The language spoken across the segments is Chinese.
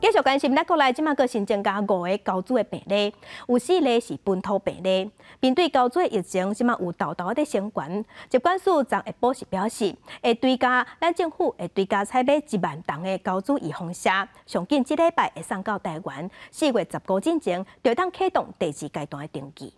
继续关心咱国内即马个新增加5个高祖的病例，有4例是本土病例。面对高祖的疫情，即马有豆豆在升悬。疾管署昨下晡时表示，会追加咱政府会追加采买1万吨的高祖预防车，上紧即礼拜会送到台湾，4月15之前就当启动第2阶段的登记。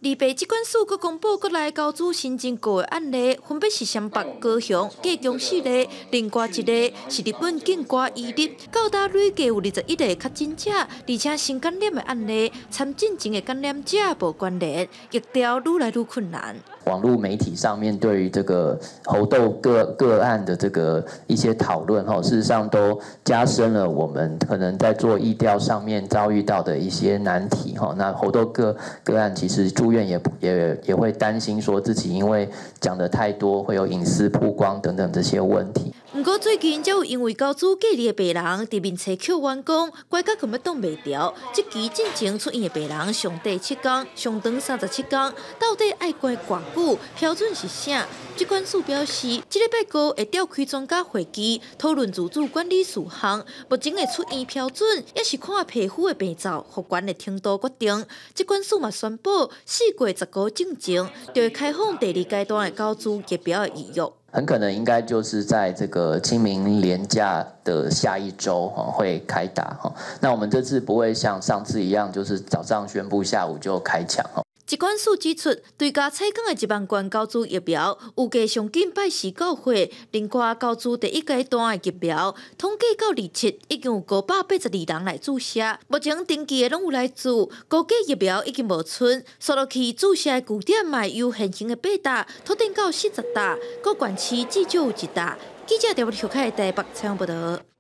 二北疾管署阁公布国内高祖新增5个案例，分别是湘北、高雄、高雄4例，另外1例是日本境外移入。到达累计有21例确诊者，而且新感染的案例参进前的感染者无关联，疫调愈来愈困难。 网络媒体上面对于这个猴痘个案的这个一些讨论，事实上都加深了我们可能在做疫调上面遭遇到的一些难题。那猴痘个案其实住院也会担心说自己因为讲的太多会有隐私曝光等等这些问题。 不过最近，才有因为高祖隔离的病人伫面册扣员工，怪甲根本挡袂掉。即期进前出院的病人上第7天，上长37天，到底爱关偌久？标准是啥？疾管署表示，即礼拜5会召开专家会议，讨论自主管理事项。目前的出院标准，也是看皮肤的病灶复原的程度决定。疾管署嘛宣布，4月15之前，就会开放第2阶段的高祖疫苗的预约。 很可能应该就是在这个清明连假的下一周会开打。那我们这次不会像上次一样，就是早上宣布，下午就开抢。 疾管署指出，追加采购的1万罐高祖疫苗，预计上紧拜4到会。另外，高祖第1阶段的疫苗，统计到27，已经有582人来注射。目前登记的拢有来自，估计疫苗已经无剩，刷落去注射的据点嘛由现行的8搭，拓展到40搭，各县市至少有1搭。记者调台北采访报道。